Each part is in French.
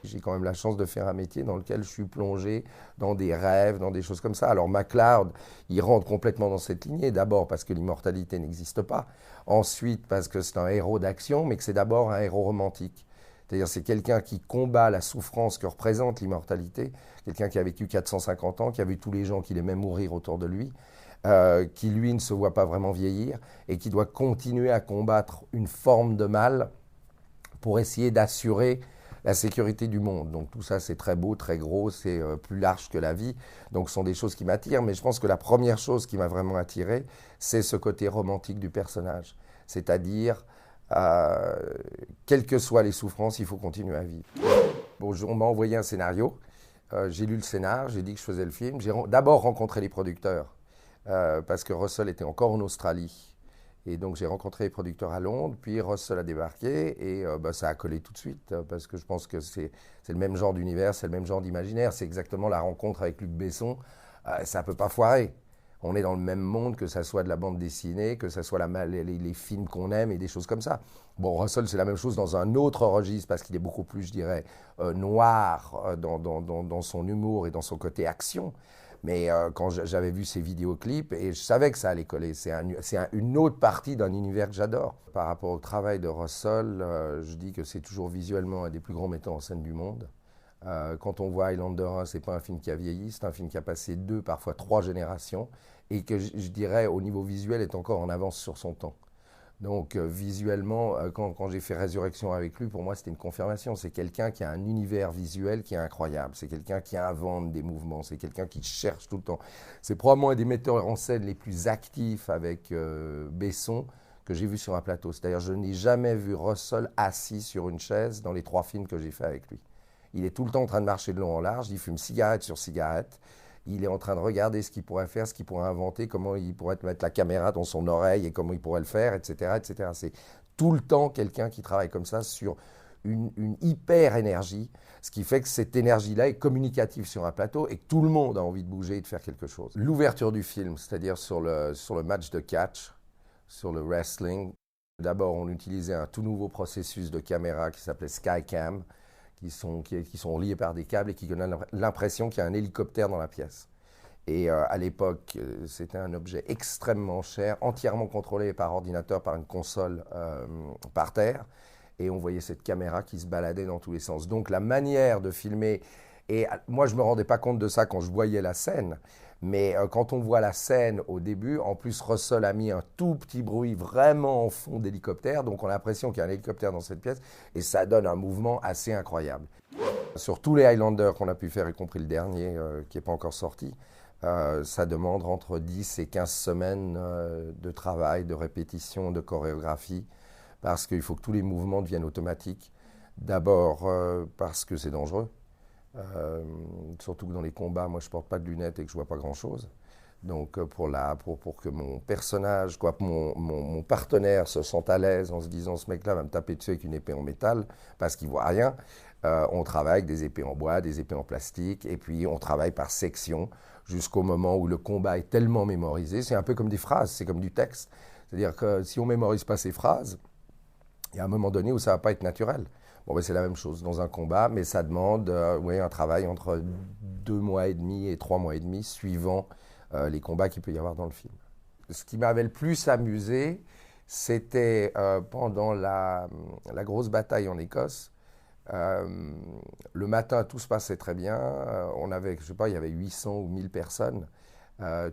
J'ai quand même la chance de faire un métier dans lequel je suis plongé dans des rêves, dans des choses comme ça. Alors MacLeod, il rentre complètement dans cette lignée. D'abord parce que l'immortalité n'existe pas. Ensuite parce que c'est un héros d'action, mais que c'est d'abord un héros romantique. C'est-à-dire c'est quelqu'un qui combat la souffrance que représente l'immortalité. Quelqu'un qui a vécu 450 ans, qui a vu tous les gens qu'il aimait mourir autour de lui. Qui lui ne se voit pas vraiment vieillir et qui doit continuer à combattre une forme de mal pour essayer d'assurer la sécurité du monde. Donc tout ça, c'est très beau, très gros, c'est plus large que la vie. Donc ce sont des choses qui m'attirent, mais je pense que la première chose qui m'a vraiment attiré, c'est ce côté romantique du personnage. C'est-à-dire, quelles que soient les souffrances, il faut continuer à vivre. Bon, on m'a envoyé un scénario, j'ai lu le scénar, j'ai dit que je faisais le film. J'ai d'abord rencontré les producteurs, parce que Russell était encore en Australie. Et donc j'ai rencontré les producteurs à Londres, puis Russell a débarqué et ça a collé tout de suite parce que je pense que c'est le même genre d'univers, c'est le même genre d'imaginaire, c'est exactement la rencontre avec Luc Besson, ça ne peut pas foirer. On est dans le même monde, que ça soit de la bande dessinée, que ça soit les films qu'on aime et des choses comme ça. Bon, Russell, c'est la même chose dans un autre registre parce qu'il est beaucoup plus, je dirais, noir dans son humour et dans son côté action. Mais quand j'avais vu ces vidéoclips, et je savais que ça allait coller, c'est une autre partie d'un univers que j'adore. Par rapport au travail de Russell, je dis que c'est toujours visuellement un des plus grands metteurs en scène du monde. Quand on voit Highlander 1, c'est pas un film qui a vieilli, c'est un film qui a passé 2, parfois 3 générations, et que je dirais, au niveau visuel, est encore en avance sur son temps. Donc visuellement, quand j'ai fait Résurrection avec lui, pour moi c'était une confirmation. C'est quelqu'un qui a un univers visuel qui est incroyable. C'est quelqu'un qui invente des mouvements. C'est quelqu'un qui cherche tout le temps. C'est probablement un des metteurs en scène les plus actifs avec Besson que j'ai vu sur un plateau. C'est-à-dire je n'ai jamais vu Russell assis sur une chaise dans les 3 films que j'ai fait avec lui. Il est tout le temps en train de marcher de long en large. Il fume cigarette sur cigarette. Il est en train de regarder ce qu'il pourrait faire, ce qu'il pourrait inventer, comment il pourrait mettre la caméra dans son oreille et comment il pourrait le faire, etc. etc. C'est tout le temps quelqu'un qui travaille comme ça sur une hyper énergie, ce qui fait que cette énergie-là est communicative sur un plateau et que tout le monde a envie de bouger et de faire quelque chose. L'ouverture du film, c'est-à-dire sur le match de catch, sur le wrestling, d'abord on utilisait un tout nouveau processus de caméra qui s'appelait Skycam, qui sont liés par des câbles et qui donnent l'impression qu'il y a un hélicoptère dans la pièce. Et à l'époque, c'était un objet extrêmement cher, entièrement contrôlé par ordinateur, par une console par terre. Et on voyait cette caméra qui se baladait dans tous les sens. Donc la manière de filmer, et moi je ne me rendais pas compte de ça quand je voyais la scène, mais quand on voit la scène au début, en plus Russell a mis un tout petit bruit vraiment en fond d'hélicoptère, donc on a l'impression qu'il y a un hélicoptère dans cette pièce, et ça donne un mouvement assez incroyable. Sur tous les Highlanders qu'on a pu faire, y compris le dernier qui n'est pas encore sorti, ça demande entre 10 et 15 semaines de travail, de répétition, de chorégraphie, parce qu'il faut que tous les mouvements deviennent automatiques. D'abord parce que c'est dangereux. Surtout que dans les combats, moi je porte pas de lunettes et que je vois pas grand chose. Donc pour que mon personnage, mon partenaire se sente à l'aise en se disant ce mec-là va me taper dessus avec une épée en métal parce qu'il voit rien, on travaille avec des épées en bois, des épées en plastique, et puis on travaille par section jusqu'au moment où le combat est tellement mémorisé. C'est un peu comme des phrases, c'est comme du texte. C'est-à-dire que si on mémorise pas ces phrases, il y a un moment donné où ça va pas être naturel. Bon, ben c'est la même chose dans un combat, mais ça demande un travail entre 2 mois et demi et 3 mois et demi, suivant les combats qu'il peut y avoir dans le film. Ce qui m'avait le plus amusé, c'était pendant la grosse bataille en Écosse. Le matin, tout se passait très bien. On avait, je sais pas, il y avait 800 ou 1000 personnes,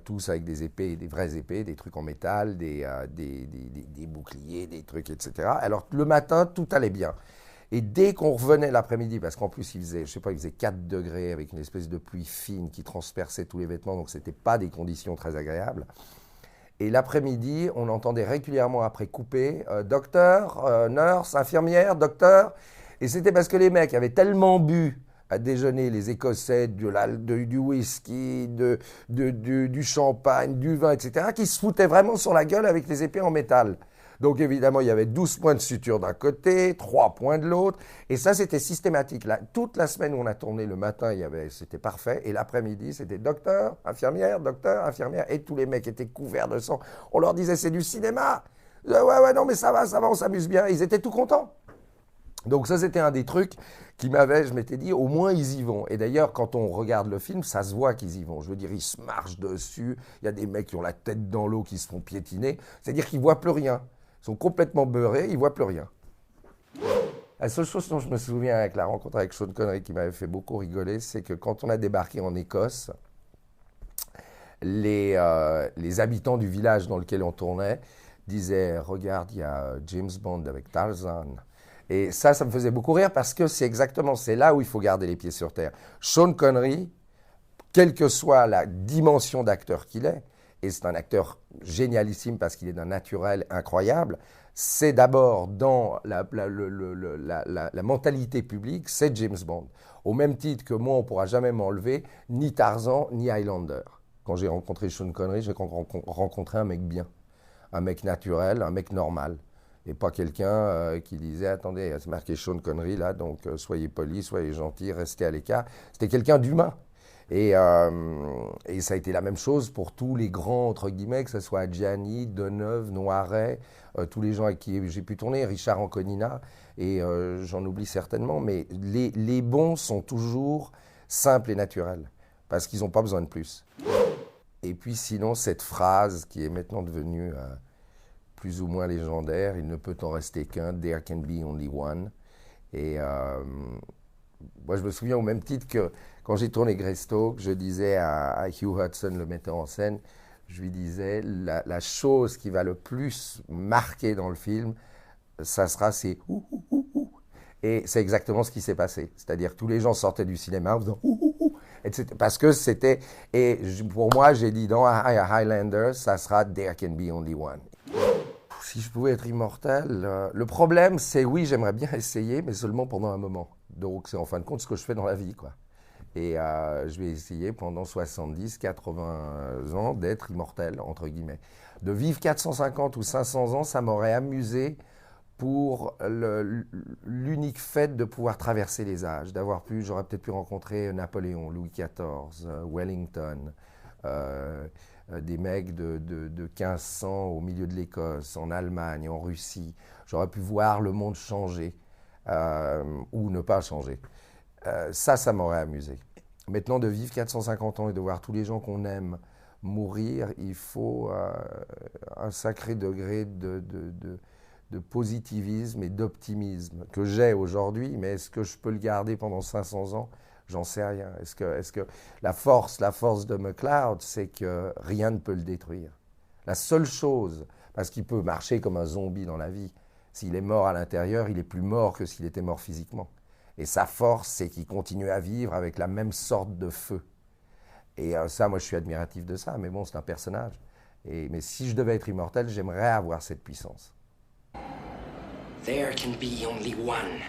tous avec des épées, des vraies épées, des trucs en métal, des boucliers, des trucs, etc. Alors le matin, tout allait bien. Et dès qu'on revenait l'après-midi, parce qu'en plus il faisait 4 degrés avec une espèce de pluie fine qui transperçait tous les vêtements, donc c'était pas des conditions très agréables. Et l'après-midi, on entendait régulièrement après couper docteur, nurse, infirmière, docteur. Et c'était parce que les mecs avaient tellement bu à déjeuner, les Écossais, du whisky, du champagne, du vin, etc., qu'ils se foutaient vraiment sur la gueule avec les épées en métal. Donc évidemment, il y avait 12 points de suture d'un côté, 3 points de l'autre. Et ça, c'était systématique. Là, toute la semaine où on a tourné, le matin, c'était parfait. Et l'après-midi, c'était docteur, infirmière. Et tous les mecs étaient couverts de sang. On leur disait, c'est du cinéma. Ouais, non, mais ça va, on s'amuse bien. Ils étaient tout contents. Donc ça, c'était un des trucs je m'étais dit, au moins ils y vont. Et d'ailleurs, quand on regarde le film, ça se voit qu'ils y vont. Je veux dire, ils se marchent dessus. Il y a des mecs qui ont la tête dans l'eau, qui se font piétiner. C'est-à-dire qu'ils ne voient plus rien. Ils sont complètement beurrés, ils ne voient plus rien. La seule chose dont je me souviens avec la rencontre avec Sean Connery qui m'avait fait beaucoup rigoler, c'est que quand on a débarqué en Écosse, les habitants du village dans lequel on tournait disaient « Regarde, il y a James Bond avec Tarzan ». Et ça me faisait beaucoup rire parce que c'est là où il faut garder les pieds sur terre. Sean Connery, quelle que soit la dimension d'acteur qu'il est, et c'est un acteur génialissime parce qu'il est d'un naturel incroyable, c'est d'abord dans la mentalité publique, c'est James Bond. Au même titre que moi, on ne pourra jamais m'enlever ni Tarzan ni Highlander. Quand j'ai rencontré Sean Connery, j'ai rencontré un mec bien, un mec naturel, un mec normal. Et pas quelqu'un qui disait « Attendez, c'est marqué Sean Connery là, donc soyez polis, soyez gentils, restez à l'écart ». C'était quelqu'un d'humain. Et ça a été la même chose pour tous les grands, entre guillemets, que ce soit Gianni, Deneuve, Noiret, tous les gens avec qui j'ai pu tourner, Richard Anconina, et j'en oublie certainement, mais les bons sont toujours simples et naturels, parce qu'ils n'ont pas besoin de plus. Et puis sinon, cette phrase qui est maintenant devenue plus ou moins légendaire, il ne peut en rester qu'un, there can be only one. Et moi, je me souviens au même titre que quand j'ai tourné Greystoke, je disais à Hugh Hudson, le metteur en scène, je lui disais, la chose qui va le plus marquer dans le film, ça sera ces ouh, ouh, ouh, ouh. Et c'est exactement ce qui s'est passé. C'est-à-dire que tous les gens sortaient du cinéma en faisant ouh, ouh, ouh, etc. Parce que c'était... Et pour moi, j'ai dit dans Highlander, ça sera there can be only one. Si je pouvais être immortel, le problème, c'est oui, j'aimerais bien essayer, mais seulement pendant un moment. Donc, c'est en fin de compte ce que je fais dans la vie, quoi. Et je vais essayer pendant 70, 80 ans d'être immortel, entre guillemets. De vivre 450 ou 500 ans, ça m'aurait amusé pour l'unique fait de pouvoir traverser les âges, j'aurais peut-être pu rencontrer Napoléon, Louis XIV, Wellington, des mecs de 1500 au milieu de l'Écosse, en Allemagne, en Russie. J'aurais pu voir le monde changer ou ne pas changer. Ça m'aurait amusé. Maintenant, de vivre 450 ans et de voir tous les gens qu'on aime mourir, il faut un sacré degré de positivisme et d'optimisme que j'ai aujourd'hui, mais est-ce que je peux le garder pendant 500 ans ? J'en sais rien. Est-ce que la force de McCloud, c'est que rien ne peut le détruire. La seule chose, parce qu'il peut marcher comme un zombie dans la vie, s'il est mort à l'intérieur, il est plus mort que s'il était mort physiquement. Et sa force, c'est qu'il continue à vivre avec la même sorte de feu. Et ça, moi, je suis admiratif de ça, mais bon, c'est un personnage. Mais si je devais être immortel, j'aimerais avoir cette puissance. There can be only one.